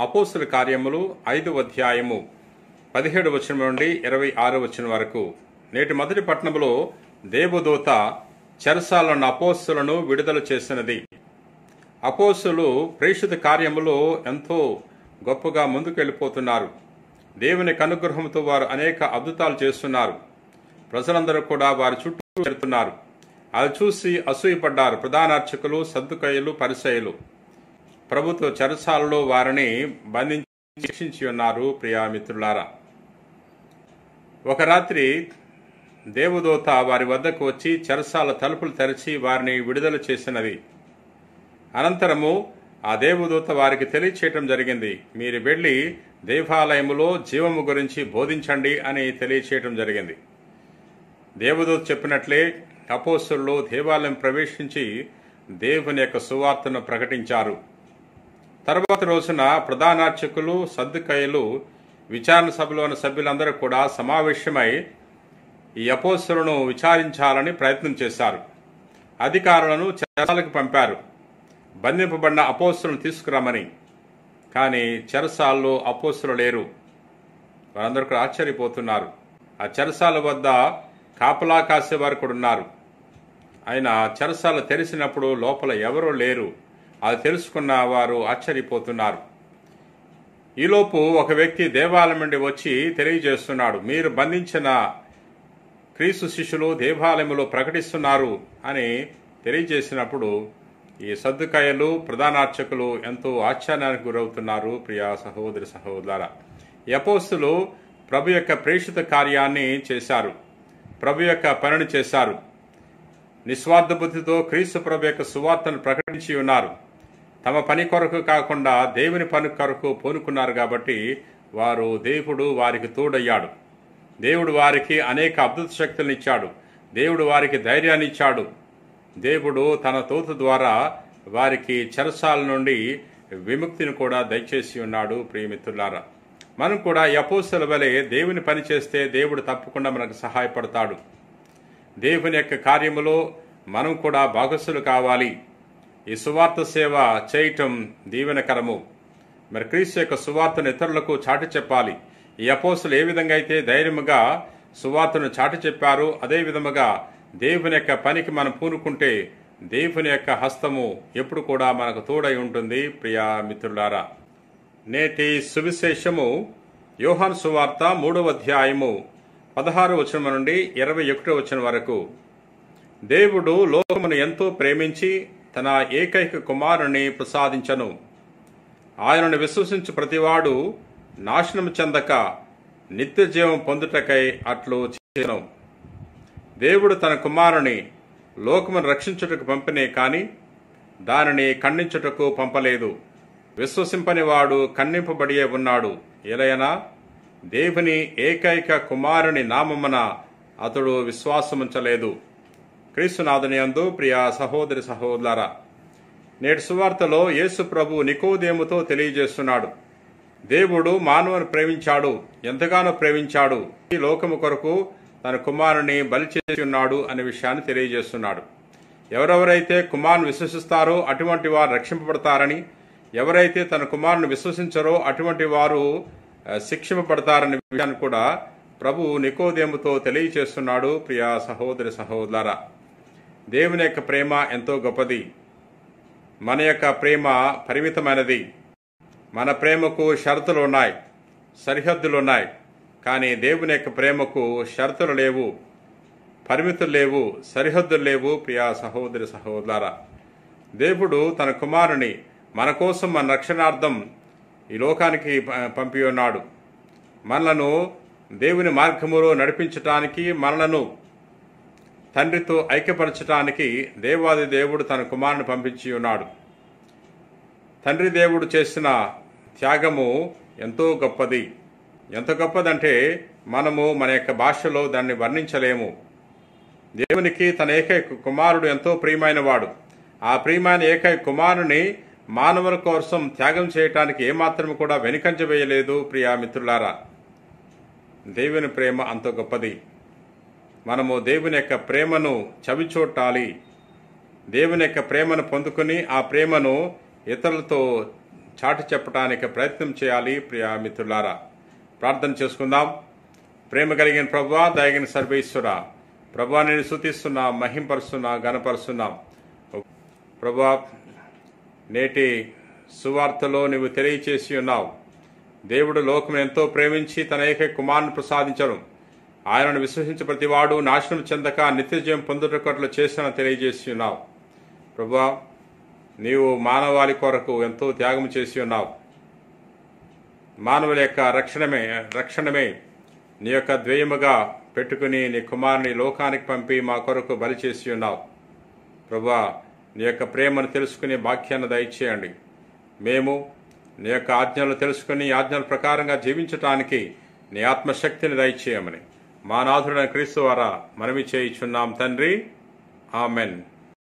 అపోస్తుల కార్యములు 5వ అధ్యాయము 17వ వచనం నుండి 26వ వచనం వరకు. నేటి మొదటి పట్టణములో దేవదూత చెరసాలను అపోస్తులను విడుదల చేసినది. అపోస్తులు ప్రేషిత కార్యములో ఎంతో గొప్పగా ముందుకెళ్ళిపోతున్నారు. దేవుని అనుగ్రహంతో వారు అనేక అద్భుతాలు చేస్తున్నారు. ప్రజలందరూ కూడా వారి చుట్టూ చేరుతున్నారు. అది చూసి అసూయపడ్డారు ప్రధాన అర్చకులు, సద్దుకయ్యులు, పరిసయ్యులు. ప్రభుత్వ చెరసాలలో వారిని బంధించి శిక్షించి ఉన్నారు. ప్రియా మిత్రులారా, ఒక రాత్రి దేవదూత వారి వద్దకు వచ్చి చెరసాల తలుపులు తెరిచి వారిని విడుదల చేసినది. అనంతరము ఆ దేవదూత వారికి తెలియచేయటం జరిగింది. మీరు వెళ్లి దేవాలయములో జీవము గురించి బోధించండి అని తెలియచేయటం జరిగింది. దేవదూత చెప్పినట్లే అపోస్తలులు దేవాలయం ప్రవేశించి దేవుని యొక్క సువార్తను ప్రకటించారు. తర్వాత రోజున ప్రధానార్చకులు, సద్దుకయ్యులు, విచారణ సభలోని సభ్యులందరూ కూడా సమావేశమై ఈ అపోస్తలులను విచారించాలని ప్రయత్నం చేశారు. అధికారులను చెరసాలకు పంపారు, బంధింపబడిన అపోస్తలులను తీసుకురమ్మని. కానీ చెరసాల్లో అపోస్తలు లేరు. వారందరూ కూడా ఆశ్చర్యపోతున్నారు. ఆ చెరసాల వద్ద కాపలా కాసేవారు కూడా ఉన్నారు. ఆయన చెరసాల తెరిచినప్పుడు లోపల ఎవరూ లేరు. అది తెలుసుకున్న వారు ఆశ్చర్యపోతున్నారు. ఈలోపు ఒక వ్యక్తి దేవాలయం నుండి వచ్చి తెలియజేస్తున్నాడు, మీరు బంధించిన క్రీస్తు శిష్యులు దేవాలయంలో ప్రకటిస్తున్నారు అని తెలియజేసినప్పుడు ఈ సద్దుకయ్యులు, ప్రధానార్చకులు ఎంతో ఆశ్చర్యానికి గురవుతున్నారు. ప్రియా సహోదరి సహోదరులారా, ఈ అపోస్తలులు ప్రభు యొక్క ప్రేషిత కార్యాన్ని చేశారు. ప్రభు యొక్క పనిని చేశారు. నిస్వార్థ బుద్ధితో క్రీస్తు ప్రభు యొక్క సువార్తను ప్రకటించి ఉన్నారు. తమ పని కొరకు కాకుండా దేవుని పని కొరకు పూనుకున్నారు. కాబట్టి దేవుడు వారికి తోడయ్యాడు. దేవుడు వారికి అనేక అద్భుత శక్తులను ఇచ్చాడు. దేవుడు వారికి ధైర్యాన్ని ఇచ్చాడు. దేవుడు తన దూత ద్వారా వారికి చెరసాల నుండి విముక్తిని కూడా దయచేసి ఉన్నాడు. ప్రియమిత్రులారా, మనం కూడా ఈ అపోస్తలుల వలె దేవుని పని చేస్తే దేవుడు తప్పకుండా మనకు సహాయపడతాడు. దేవుని యొక్క కార్యములో మనం కూడా భాగస్సులు కావాలి. ఈ సువార్త సేవ చేయటం దీవెనకరము. మరి క్రీస్తు యొక్క సువార్తను ఇతరులకు చాటి చెప్పాలి. ఈ అపోస్తలులు ఏ విధంగా అయితే ధైర్యముగా సువార్తను చాటి చెప్పారు, అదే విధముగా దేవుని యొక్క పనికి మనం పూనుకుంటే దేవుని యొక్క హస్తము ఎప్పుడు కూడా మనకు తోడై ఉంటుంది. ప్రియా మిత్రులారా, నేటి సువిశేషము యోహాను సువార్త 3వ అధ్యాయము 16వ వచనం నుండి 21వ వచనం వరకు. దేవుడు లోకమును ఎంతో ప్రేమించి తన ఏకైక కుమారుని ప్రసాదించను. ఆయనను విశ్వసించు ప్రతివాడు నాశనము చెందక నిత్య జీవం పొందుటకై అట్లు చేసెను. దేవుడు తన కుమారుని లోకమును రక్షించుటకు పంపినే కాని దానిని ఖండించుటకు పంపలేదు. విశ్వసింపని వాడు ఖండింపబడియే ఉన్నాడు. ఎలయనా దేవుని ఏకైక కుమారుని నామమున అతడు విశ్వాసముంచలేదు. క్రీస్తునాథుని యందు ప్రియా సహోదరి సహోదరులారా, నేటి సువార్తలో యేసు ప్రభు నికోదేముతో తెలియజేస్తున్నాడు. దేవుడు మానవుని ప్రేమించాడు, ఎంతగానో ప్రేమించాడు. ఈ లోకము కొరకు తన కుమారుని బలి చేసి ఉన్నాడు అనే విషయాన్ని తెలియజేస్తున్నాడు. ఎవరెవరైతే కుమారుని విశ్వసిస్తారో అటువంటి వారు రక్షింపబడతారని, ఎవరైతే తన కుమారుని విశ్వసించరో అటువంటి వారు శిక్షింపబడతారనే విషయాన్ని కూడా ప్రభు నికోదేముతో తెలియజేస్తున్నాడు. ప్రియా సహోదరి సహోదరులారా, దేవుని యొక్క ప్రేమ ఎంతో గొప్పది. మన యొక్క ప్రేమ పరిమితమైనది. మన ప్రేమకు షరతులు ఉన్నాయి, సరిహద్దులు ఉన్నాయి. కానీ దేవుని యొక్క ప్రేమకు షరతులు లేవు, పరిమితులు లేవు, సరిహద్దులు లేవు. ప్రియా సహోదరి సహోదరులారా, దేవుడు తన కుమారుని మన కోసం, మన రక్షణార్థం ఈ లోకానికి పంపి ఉన్నాడు. మనలను దేవుని మార్గములో నడిపించటానికి, మనలను తండ్రితో ఐక్యపరచటానికి దేవాది దేవుడు తన కుమారుని పంపించి ఉన్నాడు. తండ్రి దేవుడు చేసిన త్యాగము ఎంతో గొప్పది. ఎంత గొప్పదంటే మనము మన యొక్క భాషలో దాన్ని వర్ణించలేము. దేవునికి తన ఏకైక కుమారుడు ఎంతో ప్రియమైన వాడు. ఆ ప్రియమైన ఏకైక కుమారుని మానవుల కోసం త్యాగం చేయటానికి ఏమాత్రం కూడా వెనుకంజ వేయలేదు. ప్రియా మిత్రులారా, దేవుని ప్రేమ అంత గొప్పది. మనము దేవుని యొక్క ప్రేమను చవిచూడాలి. దేవుని యొక్క ప్రేమను పొందుకుని ఆ ప్రేమను ఇతరులతో చాటి చెప్పడానికి ప్రయత్నం చేయాలి. ప్రియా మిత్రులారా, ప్రార్థన చేసుకుందాం. ప్రేమ కలిగిన ప్రభువా, దయగిన సర్వేశ్వర ప్రభువా, నేను స్తుతిస్తున్నా, మహింపరుస్తున్నా, గణపరుస్తున్నాం. ప్రభువా, నేటి సువార్తలో నువ్వు తెలియచేసి ఉన్నావు. దేవుడు లోకమును ఎంతో ప్రేమించి తన ఏకైక కుమారుని ప్రసాదించను, ఆయనను విశ్వసించే ప్రతివాడు నాశనం చెందక నిత్యజీవం పొందుటకు చేసిన తెలియజేసి ఉన్నావు. ప్రభువా, నీవు మానవాళి కొరకు ఎంతో త్యాగం చేసి ఉన్నావు. మానవుల యొక్క రక్షణమే నీ యొక్క ద్వేయముగా పెట్టుకుని నీ కుమారుని లోకానికి పంపి మా కొరకు బలి చేసి ఉన్నావు. ప్రభువా, నీ యొక్క ప్రేమను తెలుసుకునే భాగ్యాన్ని దయచేయండి. మేము నీ యొక్క ఆజ్ఞలు తెలుసుకుని ఆజ్ఞల ప్రకారంగా జీవించటానికి నీ ఆత్మశక్తిని దయచేయమని మా నాథుడైన క్రీస్తు ద్వారా మనవి చేయుచున్నాం తండ్రి. ఆమెన్.